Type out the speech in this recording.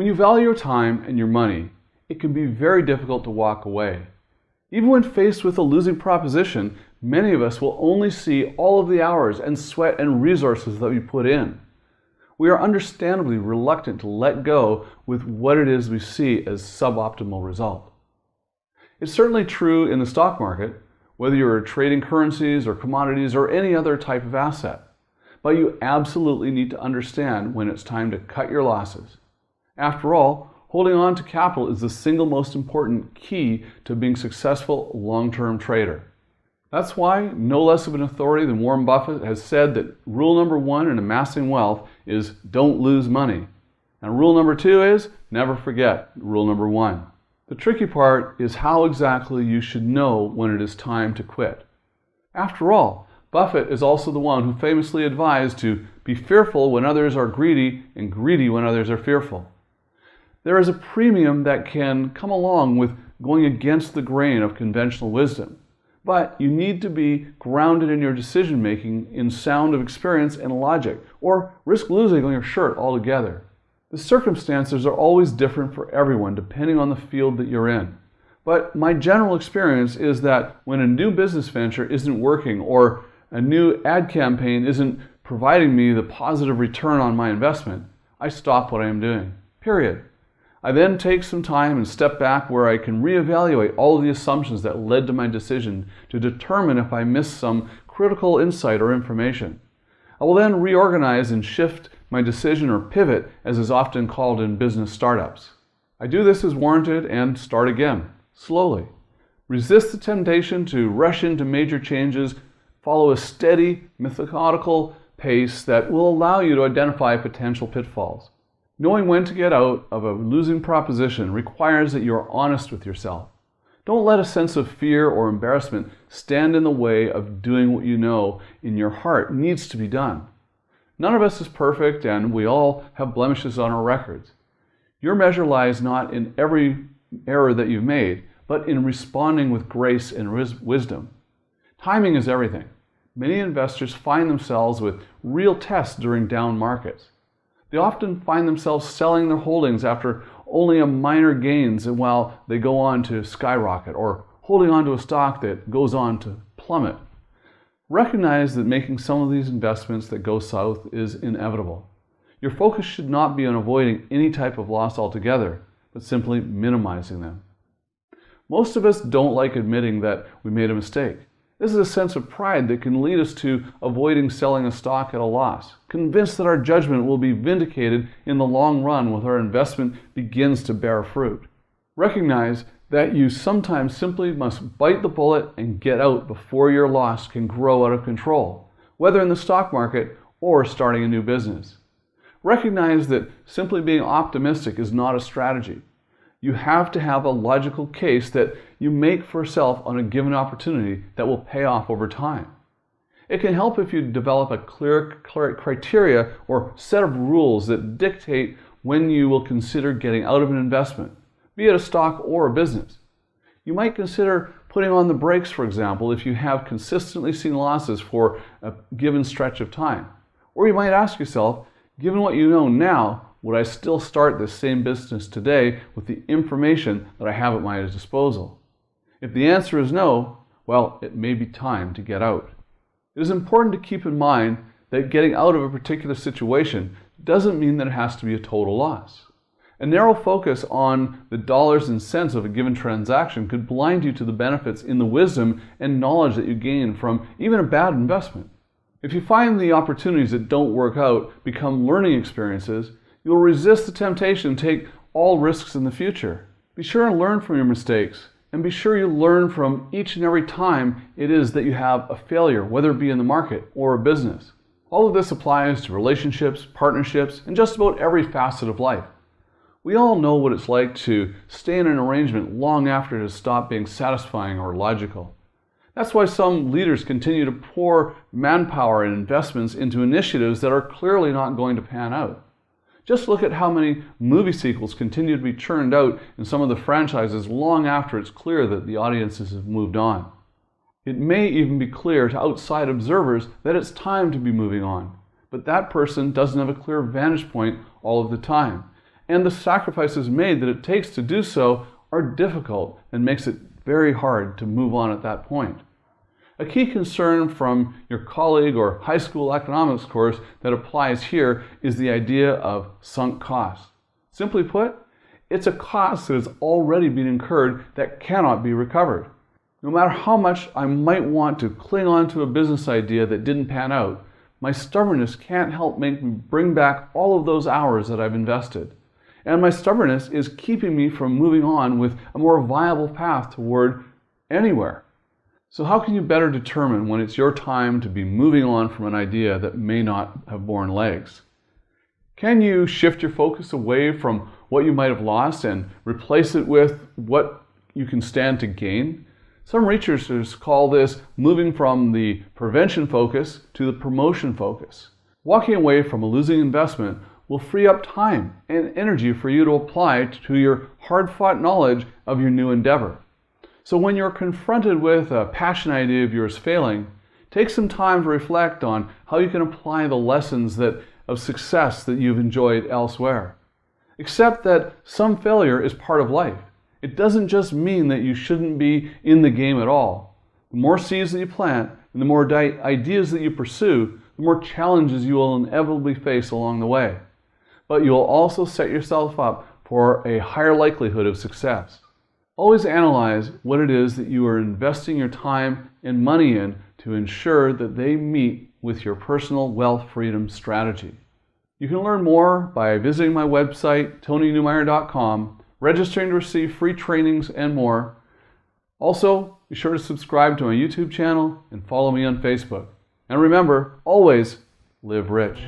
When you value your time and your money, it can be very difficult to walk away. Even when faced with a losing proposition, many of us will only see all of the hours and sweat and resources that we put in. We are understandably reluctant to let go with what it is we see as suboptimal result. It's certainly true in the stock market, whether you're trading currencies or commodities or any other type of asset. But you absolutely need to understand when it's time to cut your losses. After all, holding on to capital is the single most important key to being a successful long-term trader. That's why no less of an authority than Warren Buffett has said that rule number 1 in amassing wealth is don't lose money. And rule number 2 is never forget rule number 1. The tricky part is how exactly you should know when it is time to quit. After all, Buffett is also the one who famously advised to be fearful when others are greedy and greedy when others are fearful. There is a premium that can come along with going against the grain of conventional wisdom, but you need to be grounded in your decision making in sound of experience and logic, or risk losing on your shirt altogether. The circumstances are always different for everyone depending on the field that you're in. But my general experience is that when a new business venture isn't working or a new ad campaign isn't providing me the positive return on my investment, I stop what I am doing. Period. I then take some time and step back where I can reevaluate all of the assumptions that led to my decision to determine if I missed some critical insight or information. I will then reorganize and shift my decision or pivot, as is often called in business startups. I do this as warranted and start again, slowly. Resist the temptation to rush into major changes. Follow a steady, methodical pace that will allow you to identify potential pitfalls. Knowing when to get out of a losing proposition requires that you are honest with yourself. Don't let a sense of fear or embarrassment stand in the way of doing what you know in your heart needs to be done. None of us is perfect, and we all have blemishes on our records. Your measure lies not in every error that you've made, but in responding with grace and wisdom. Timing is everything. Many investors find themselves with real tests during down markets. They often find themselves selling their holdings after only a minor gains while they go on to skyrocket, or holding on to a stock that goes on to plummet. Recognize that making some of these investments that go south is inevitable. Your focus should not be on avoiding any type of loss altogether, but simply minimizing them. Most of us don't like admitting that we made a mistake. This is a sense of pride that can lead us to avoiding selling a stock at a loss, convinced that our judgment will be vindicated in the long run when our investment begins to bear fruit. Recognize that you sometimes simply must bite the bullet and get out before your loss can grow out of control, whether in the stock market or starting a new business. Recognize that simply being optimistic is not a strategy. You have to have a logical case that you make for yourself on a given opportunity that will pay off over time. It can help if you develop a clear criteria or set of rules that dictate when you will consider getting out of an investment, be it a stock or a business. You might consider putting on the brakes, for example, if you have consistently seen losses for a given stretch of time. Or you might ask yourself, given what you know now, would I still start this same business today with the information that I have at my disposal? If the answer is no, well, it may be time to get out. It is important to keep in mind that getting out of a particular situation doesn't mean that it has to be a total loss. A narrow focus on the dollars and cents of a given transaction could blind you to the benefits in the wisdom and knowledge that you gain from even a bad investment. If you find the opportunities that don't work out become learning experiences, you will resist the temptation to take all risks in the future. Be sure and learn from your mistakes, and be sure you learn from each and every time it is that you have a failure, whether it be in the market or a business. All of this applies to relationships, partnerships, and just about every facet of life. We all know what it's like to stay in an arrangement long after it has stopped being satisfying or logical. That's why some leaders continue to pour manpower and investments into initiatives that are clearly not going to pan out. Just look at how many movie sequels continue to be churned out in some of the franchises long after it's clear that the audiences have moved on. It may even be clear to outside observers that it's time to be moving on, but that person doesn't have a clear vantage point all of the time, and the sacrifices made that it takes to do so are difficult and makes it very hard to move on at that point. A key concern from your colleague or high school economics course that applies here is the idea of sunk costs. Simply put, it's a cost that has already been incurred that cannot be recovered. No matter how much I might want to cling on to a business idea that didn't pan out, my stubbornness can't help make me bring back all of those hours that I've invested. And my stubbornness is keeping me from moving on with a more viable path toward anywhere. So how can you better determine when it's your time to be moving on from an idea that may not have borne legs? Can you shift your focus away from what you might have lost and replace it with what you can stand to gain? Some researchers call this moving from the prevention focus to the promotion focus. Walking away from a losing investment will free up time and energy for you to apply to your hard-fought knowledge of your new endeavor. So when you're confronted with a passion idea of yours failing, take some time to reflect on how you can apply the lessons of success that you've enjoyed elsewhere. Accept that some failure is part of life. It doesn't just mean that you shouldn't be in the game at all. The more seeds that you plant and the more ideas that you pursue, the more challenges you will inevitably face along the way. But you will also set yourself up for a higher likelihood of success. Always analyze what it is that you are investing your time and money in to ensure that they meet with your personal wealth freedom strategy. You can learn more by visiting my website, TonyNewmeyer.com, registering to receive free trainings and more. Also, be sure to subscribe to my YouTube channel and follow me on Facebook. And remember, always live rich.